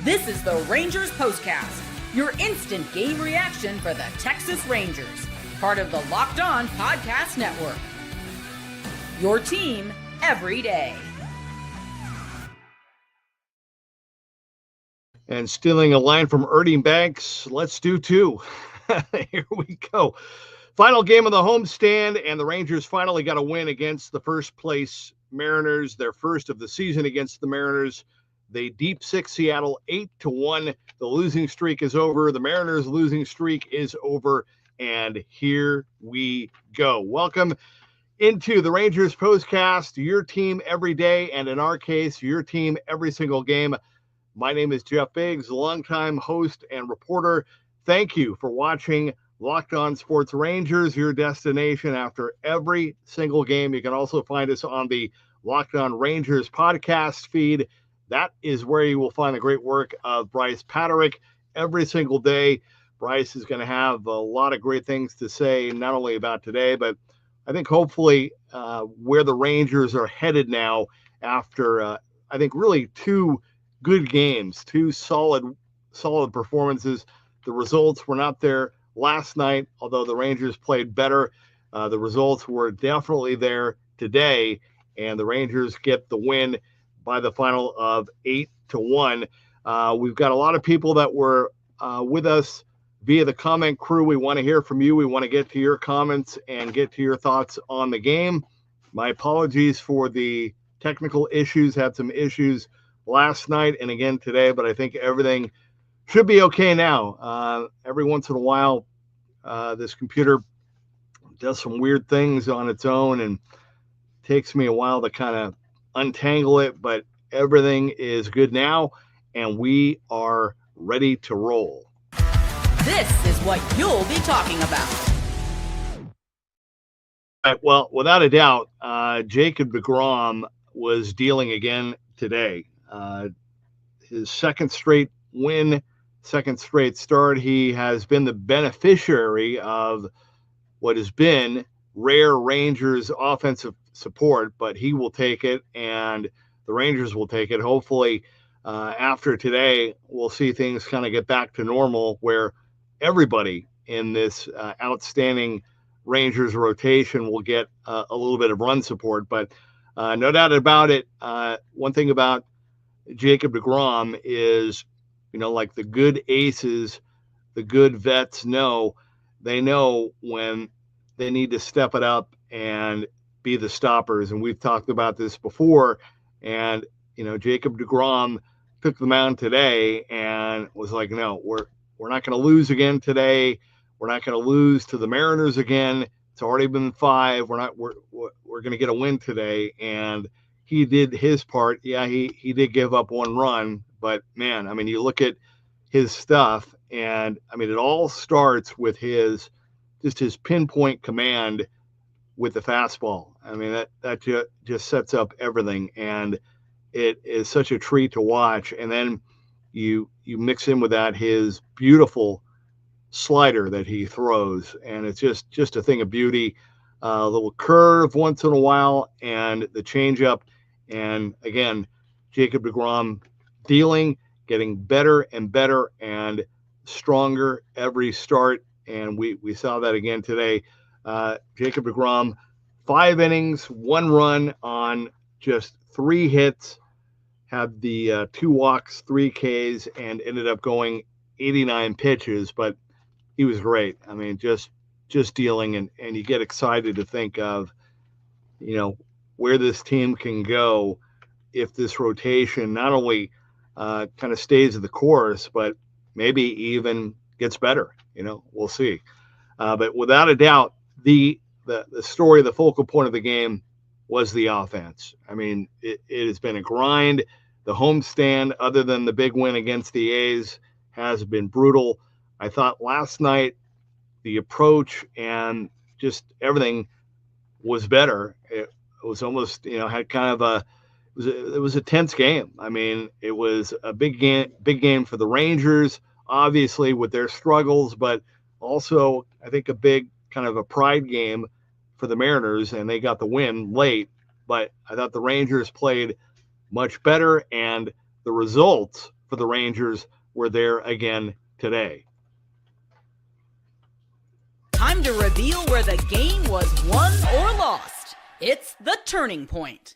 This is the Rangers POSTCAST, your instant game reaction for the Texas Rangers, part of the Locked On Podcast Network. Your team every day. And stealing a line from Erding Banks, let's do two. Here we go. Final game of the homestand, and the Rangers finally got a win against the first place Mariners, their first of the season against the Mariners. They deep six Seattle 8-1. The losing streak is over. The Mariners' losing streak is over. And here we go. Welcome into the Rangers POSTCAST, your team every day, and in our case, your team every single game. My name is Jeff Biggs, longtime host and reporter. Thank you for watching Locked On Sports Rangers, your destination after every single game. You can also find us on the Locked On Rangers podcast feed. That is where you will find the great work of Bryce Paterick every single day. Bryce is going to have a lot of great things to say, not only about today, but I think hopefully where the Rangers are headed now after, I think, really two good games, two solid performances. The results were not there last night, although the Rangers played better. The results were definitely there today, and the Rangers get the win by the final of 8-1. We've got a lot of people that were with us via the comment crew. We want to hear from you. We want to get to your comments and get to your thoughts on the game. My apologies for the technical issues. Had some issues last night and again today, but I think everything should be okay now. Every once in a while, this computer does some weird things on its own, and it takes me a while to kind of untangle it, but everything is good now, and we are ready to roll. This is what you'll be talking about. All right, well, without a doubt, Jacob deGrom was dealing again today. His second straight win, second straight start. He has been the beneficiary of what has been rare Rangers offensive support, but he will take it, and the Rangers will take it. Hopefully, after today, we'll see things kind of get back to normal, where everybody in this outstanding Rangers rotation will get a little bit of run support. But no doubt about it, one thing about Jacob deGrom is, like the good aces, the good vets know when they need to step it up and be the stoppers. And we've talked about this before. And, Jacob deGrom took the mound today and was like, no, we're not going to lose again today. We're not going to lose to the Mariners again. It's already been 5. We're going to get a win today. And he did his part. Yeah, he did give up one run, but man, you look at his stuff, and it all starts with his pinpoint command with the fastball. That just sets up everything, and it is such a treat to watch. And then you mix in with that his beautiful slider that he throws, and it's just a thing of beauty. A little curve once in a while, and the changeup. And again, Jacob deGrom getting better and better and stronger every start. And we saw that again today. Jacob deGrom, 5 innings, 1 run on just 3 hits, had the 2 walks, 3 Ks, and ended up going 89 pitches. But he was great. Just dealing, and you get excited to think of, where this team can go if this rotation not only kind of stays the course, but maybe even gets better. We'll see. But without a doubt, the story, the focal point of the game was the offense. It has been a grind. The homestand, other than the big win against the A's, has been brutal. I thought last night the approach and just everything was better. It was almost, had kind of it was a tense game. It was a big game for the Rangers, obviously with their struggles, but also I think a big kind of a pride game for the Mariners, and they got the win late. But I thought the Rangers played much better, and the results for the Rangers were there again today. Time to reveal where the game was won or lost. It's the turning point.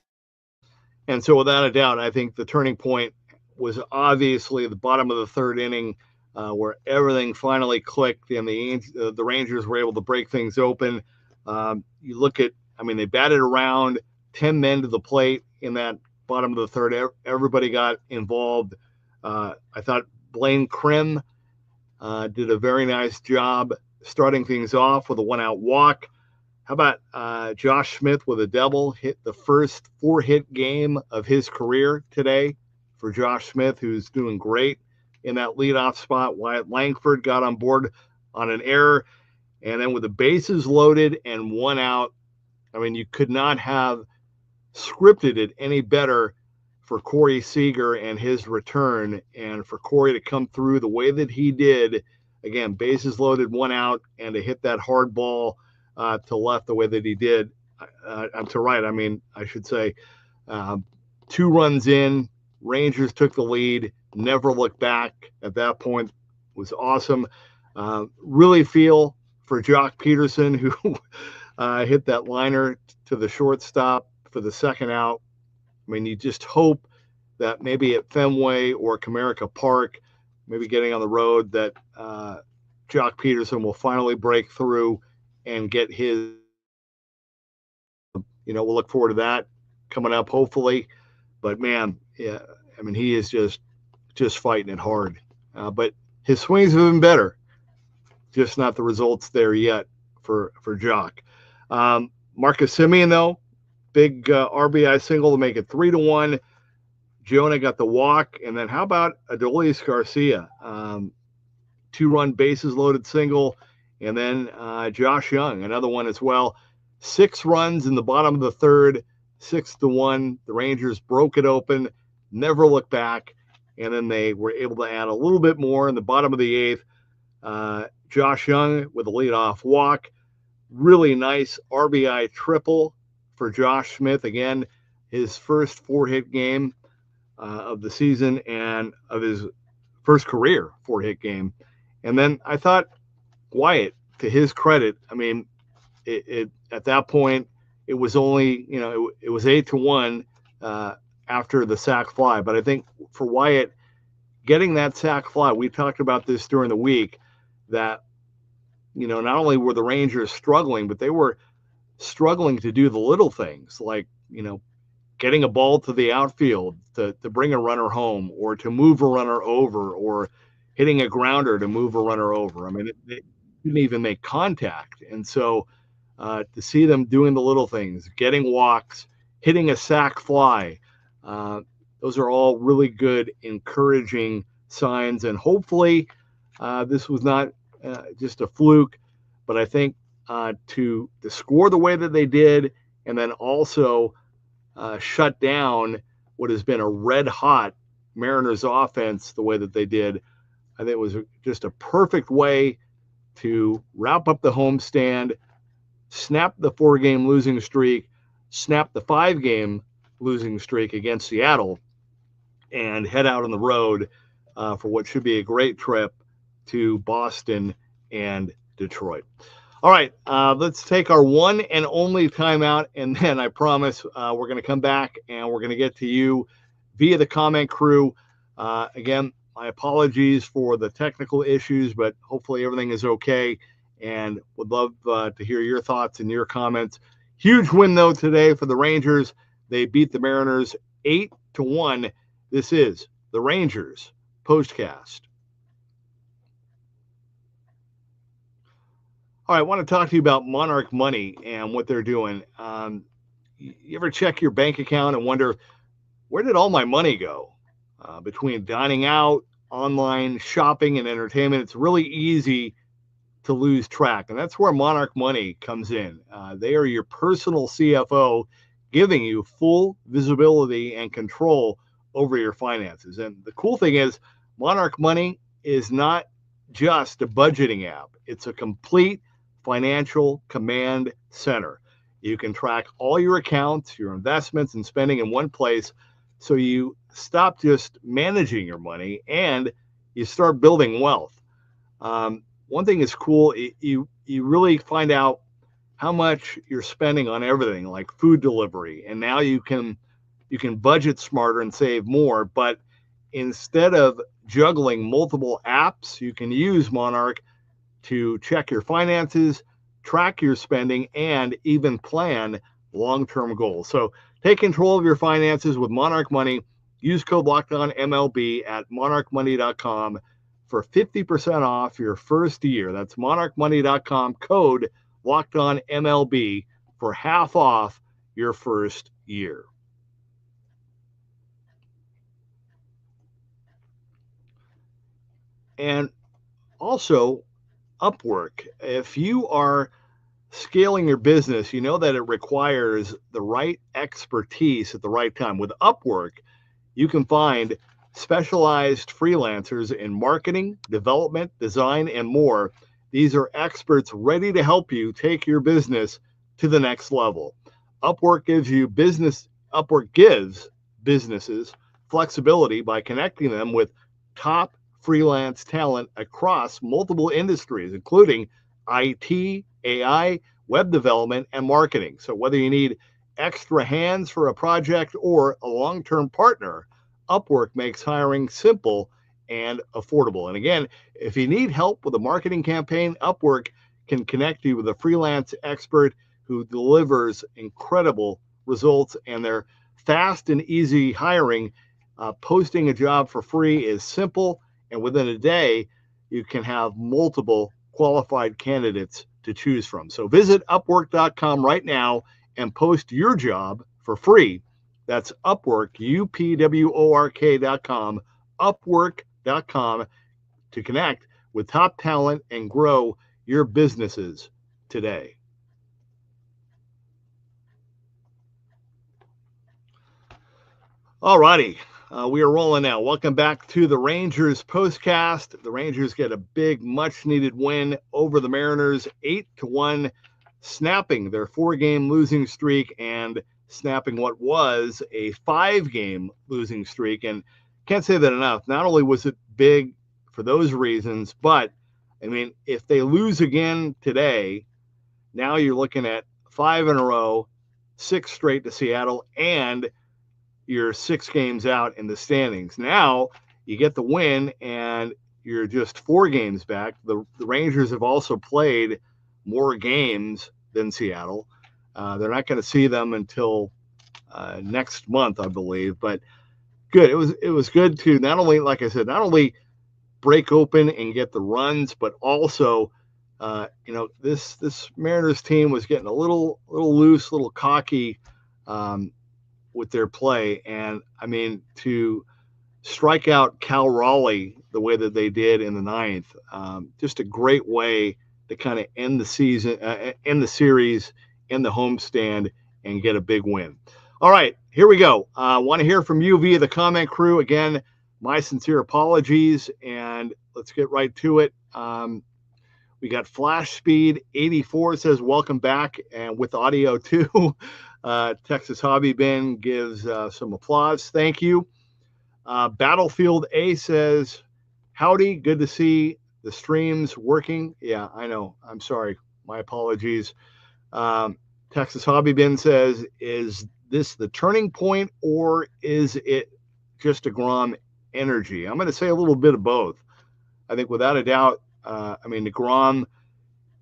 And so without a doubt, I think the turning point was obviously the bottom of the third inning, where everything finally clicked and the Rangers were able to break things open. You look at, they batted around 10 men to the plate in that bottom of the third. Everybody got involved. I thought Blaine Krim did a very nice job starting things off with a 1-out walk. How about Josh Smith with a double, hit the first 4-hit game of his career today for Josh Smith, who's doing great in that leadoff spot. Wyatt Langford got on board on an error. And then with the bases loaded and 1 out, you could not have scripted it any better for Corey Seager and his return, and for Corey to come through the way that he did. Again, bases loaded, 1 out, and to hit that hard ball to left the way that he did. To right, I should say. 2 runs in, Rangers took the lead, never looked back at that point. It was awesome. Really feel for Jock Peterson, who hit that liner to the shortstop for the 2nd out. You just hope that maybe at Fenway or Comerica Park, maybe getting on the road, that Jock Peterson will finally break through and get his, we'll look forward to that coming up, hopefully. But man, yeah, he is just fighting it hard. But his swings have been better, just not the results there yet for Jock. Marcus Semien, though, big RBI single to make it 3-1. Jonah got the walk. And then how about Adolis Garcia? 2-run bases loaded single. And then Josh Young, another one as well. 6 runs in the bottom of the third, 6-1. The Rangers broke it open, never looked back. And then they were able to add a little bit more in the bottom of the 8th. Josh Young with a leadoff walk. Really nice RBI triple for Josh Smith. Again, his first 4-hit game of the season and of his first career 4-hit game. And then I thought Wyatt, to his credit, it at that point, it was only, it was 8-1 after the sac fly. But I think for Wyatt, getting that sac fly, we talked about this during the week, that, not only were the Rangers struggling, but they were struggling to do the little things like, getting a ball to the outfield to bring a runner home, or to move a runner over, or hitting a grounder to move a runner over. They didn't even make contact. And so to see them doing the little things, getting walks, hitting a sac fly, those are all really good, encouraging signs. And hopefully this was not just a fluke, but I think to score the way that they did, and then also shut down what has been a red-hot Mariners offense the way that they did, I think it was just a perfect way to wrap up the homestand, snap the 4-game losing streak, snap the 5-game losing streak against Seattle, and head out on the road for what should be a great trip to Boston and Detroit. All right, let's take our one and only timeout, and then I promise we're going to come back and we're going to get to you via the comment crew. Again, my apologies for the technical issues, but hopefully everything is okay, and would love to hear your thoughts and your comments. Huge win, though, today for the Rangers. They beat the Mariners 8-1. This is the Rangers Postcast. All right, I want to talk to you about Monarch Money and what they're doing. You ever check your bank account and wonder, where did all my money go? Between dining out, online shopping, and entertainment, it's really easy to lose track. And that's where Monarch Money comes in. They are your personal CFO, giving you full visibility and control over your finances. And the cool thing is, Monarch Money is not just a budgeting app. It's a complete financial command center. You can track all your accounts, your investments, and spending in one place, So you stop just managing your money and you start building wealth. One thing is cool. You really find out how much you're spending on everything, like food delivery, and now you can budget smarter and save more. But instead of juggling multiple apps, you can use Monarch to check your finances, track your spending, and even plan long-term goals. So take control of your finances with Monarch Money. Use code LOCKEDONMLB at monarchmoney.com for 50% off your first year. That's monarchmoney.com, code LOCKEDONMLB for half off your first year. And also, Upwork. If you are scaling your business, you know that it requires the right expertise at the right time. With Upwork, you can find specialized freelancers in marketing, development, design, and more. These are experts ready to help you take your business to the next level. Upwork gives businesses flexibility by connecting them with top freelance talent across multiple industries, including IT, AI, web development, and marketing. So whether you need extra hands for a project or a long-term partner, Upwork makes hiring simple and affordable. And again, if you need help with a marketing campaign, Upwork can connect you with a freelance expert who delivers incredible results, and they're fast and easy hiring. Posting a job for free is simple, and within a day, you can have multiple qualified candidates to choose from. So visit Upwork.com right now and post your job for free. That's Upwork, UPWORK.com, Upwork.com to connect with top talent and grow your businesses today. All righty. We are rolling now. Welcome back to the Rangers POSTCAST. The Rangers get a big, much-needed win over the Mariners, 8-1, snapping their 4-game losing streak and snapping what was a 5-game losing streak. And can't say that enough. Not only was it big for those reasons, but, I mean, if they lose again today, now you're looking at 5 in a row, 6 straight to Seattle, and you're 6 games out in the standings. Now you get the win and you're just 4 games back. The Rangers have also played more games than Seattle. They're not going to see them until next month, I believe. But good. It was good to not only, like I said, not only break open and get the runs, but also, this Mariners team was getting a little loose, a little cocky with their play. And I mean, to strike out Cal Raleigh the way that they did in the 9th, just a great way to kind of end the season, end the series in the homestand and get a big win. All right, here we go. Want to hear from you via the comment crew. Again, my sincere apologies, and let's get right to it. We got Flash Speed 84 says, welcome back, and with audio too. Texas Hobby Bin gives some applause. Thank you. Battlefield A says, howdy, good to see the streams working. Yeah, I know. I'm sorry. My apologies. Texas Hobby Bin says, is this the turning point or is it just deGrom energy? I'm going to say a little bit of both. I think without a doubt, deGrom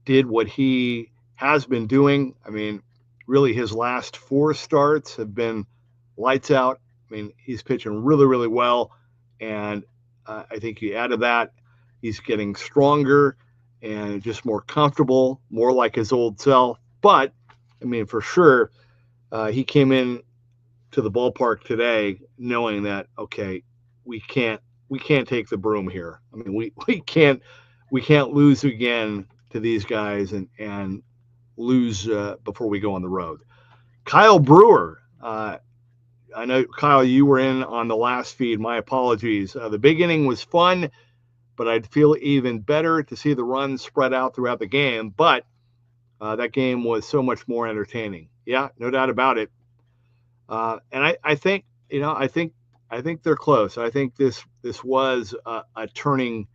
did what he has been doing. I mean, really his last 4 starts have been lights out. I mean, he's pitching really, really well. And I think you add to that, he's getting stronger and just more comfortable, more like his old self. But, I mean, for sure, he came in to the ballpark today knowing that, okay, we can't take the broom here. I mean, we can't lose again to these guys and lose before we go on the road. Kyle Brewer, I know, Kyle, you were in on the last feed. My apologies. The big inning was fun, but I'd feel even better to see the runs spread out throughout the game. But that game was so much more entertaining. Yeah, no doubt about it. And I think, I think they're close. I think this was a turning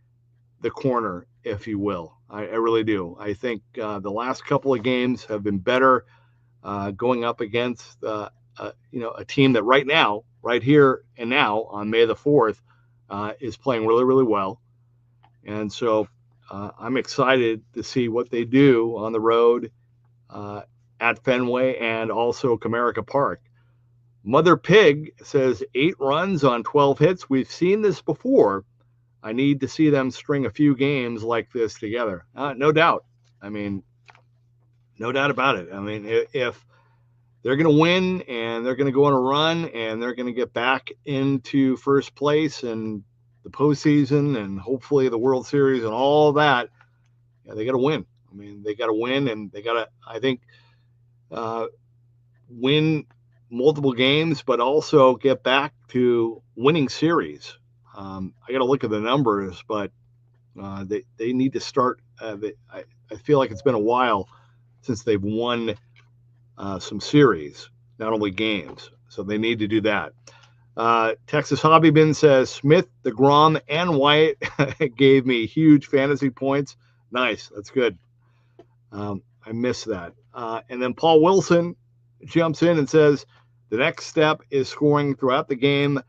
the corner, if you will. I really do. I think the last couple of games have been better, going up against a team that right here and now on May the 4th, is playing really, really well. And so I'm excited to see what they do on the road at Fenway and also Comerica Park. Mother Pig says 8 runs on 12 hits. We've seen this before. I need to see them string a few games like this together. No doubt. I mean, no doubt about it. I mean, if they're going to win and they're going to go on a run and they're going to get back into first place and the postseason and hopefully the World Series and all that, they got to win. I mean, they got to win, and they got to, I think, win multiple games, but also get back to winning series. I got to look at the numbers, but they need to start. I feel like it's been a while since they've won some series, not only games. So they need to do that. Texas Hobby Bin says Smith, deGrom, and Wyatt gave me huge fantasy points. Nice. That's good. I missed that. And then Paul Wilson jumps in and says the next step is scoring throughout the game,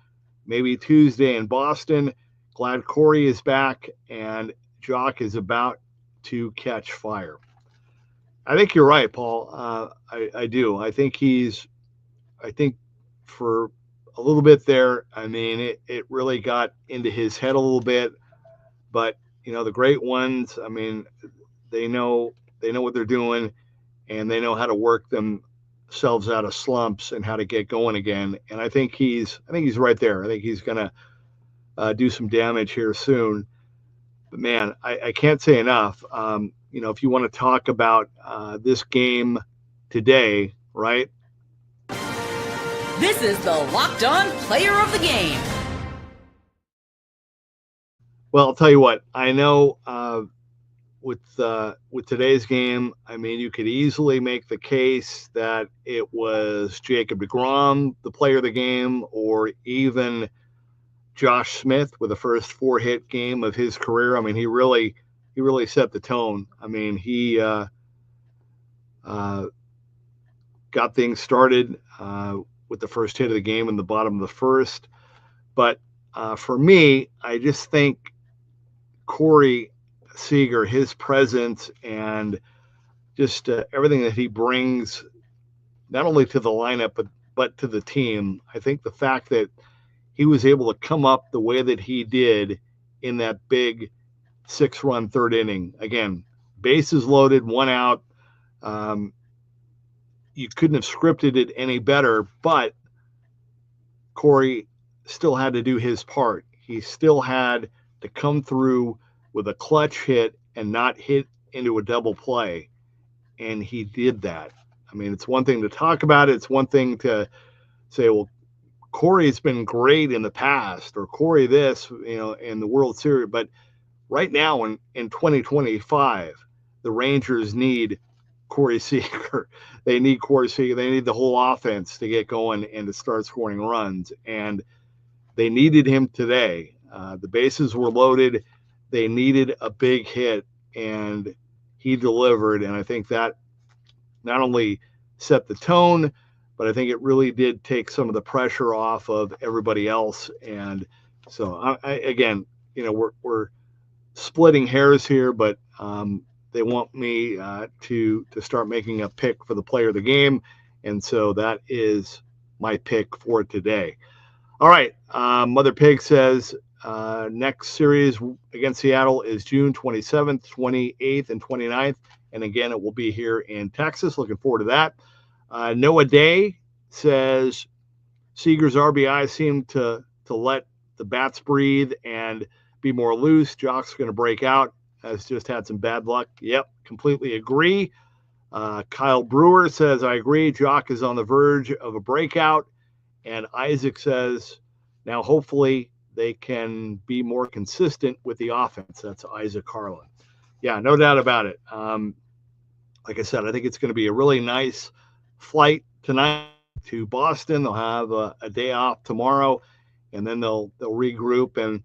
maybe Tuesday in Boston. Glad Corey is back and Jock is about to catch fire. I think you're right, Paul. I do. I think for a little bit there, I mean, it really got into his head a little bit, but the great ones, I mean, they know what they're doing and they know how to work themselves out of slumps and how to get going again. And I think he's right there. I think he's going to do some damage here soon. But man, I can't say enough. If you want to talk about this game today, right? This is the Locked On Player of the Game. Well, I'll tell you what. I know with today's game, I mean, you could easily make the case that it was Jacob deGrom, the player of the game, or even Josh Smith with the first 4-hit game of his career. I mean, he really set the tone. I mean, he got things started with the first hit of the game in the bottom of the first. But for me, I just think Corey Seager, his presence and just everything that he brings, not only to the lineup, but to the team. I think the fact that he was able to come up the way that he did in that big 6-run third inning. Again, bases loaded, 1 out. You couldn't have scripted it any better, but Corey still had to do his part. He still had to come through with a clutch hit and not hit into a double play. And he did that. I mean, it's one thing to talk about it. It's one thing to say, well, Corey's been great in the past, or Corey this, in the World Series. But right now in 2025, the Rangers need Corey Seager. They need Corey Seager. They need the whole offense to get going and to start scoring runs. And they needed him today. The bases were loaded. They needed a big hit, and he delivered. And I think that not only set the tone, but I think it really did take some of the pressure off of everybody else. And so, again, we're splitting hairs here, but they want me to start making a pick for the player of the game. And so that is my pick for today. All right. Mother Pig says next series against Seattle is June 27th, 28th, and 29th. And again, it will be here in Texas. Looking forward to that. Noah Day says Seager's RBI seemed to let the bats breathe and be more loose. Jock's going to break out. Has just had some bad luck. Yep, completely agree. Kyle Brewer says, I agree. Jock is on the verge of a breakout. And Isaac says, now hopefully they can be more consistent with the offense. That's Isaac Carlin. Yeah, no doubt about it. Like I said, I think it's going to be a really nice flight tonight. to Boston. They'll have a day off tomorrow, and then they'll regroup. And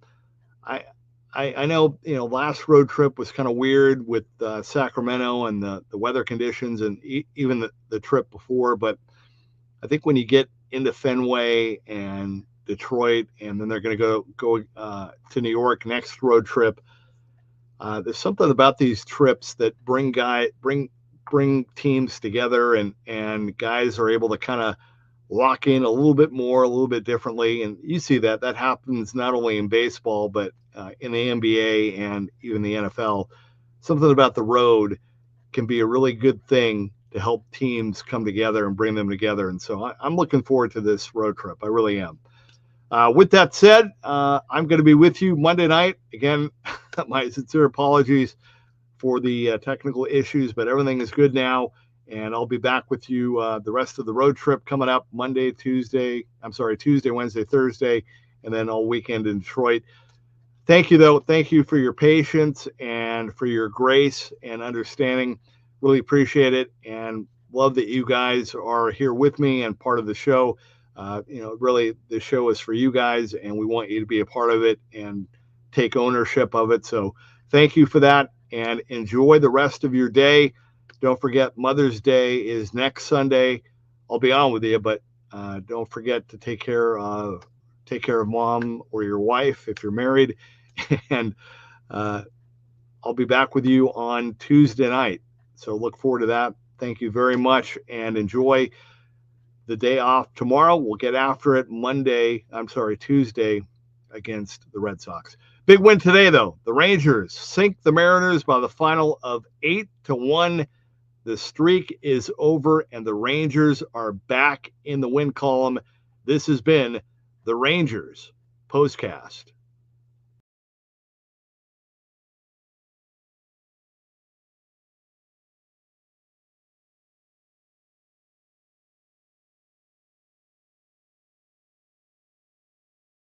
I know, last road trip was kind of weird with Sacramento and the weather conditions, and even the trip before. But I think when you get into Fenway and Detroit, and then they're going to go to New York next road trip, there's something about these trips that bring teams together, and guys are able to kind of lock in a little bit more, a little bit differently. And you see that happens not only in baseball, but in the NBA and even the NFL. Something about the road can be a really good thing to help teams come together and bring them together. And so I'm looking forward to this road trip. I really am. With that said, I'm going to be with you Monday night. Again, my sincere apologies for the technical issues, but everything is good now. And I'll be back with you the rest of the road trip coming up Tuesday, Wednesday, Thursday, and then all weekend in Detroit. Thank you, though. Thank you for your patience and for your grace and understanding. Really appreciate it, and love that you guys are here with me and part of the show. Really, the show is for you guys, and we want you to be a part of it and take ownership of it. So thank you for that, and enjoy the rest of your day. Don't forget, Mother's Day is next Sunday. I'll be on with you, but don't forget to take care of mom or your wife if you're married. And I'll be back with you on Tuesday night. So look forward to that. Thank you very much, and enjoy the day off tomorrow. We'll get after it Tuesday against the Red Sox. Big win today, though. The Rangers sink the Mariners by the final of 8-1. The streak is over, and the Rangers are back in the win column. This has been the Rangers POSTCAST.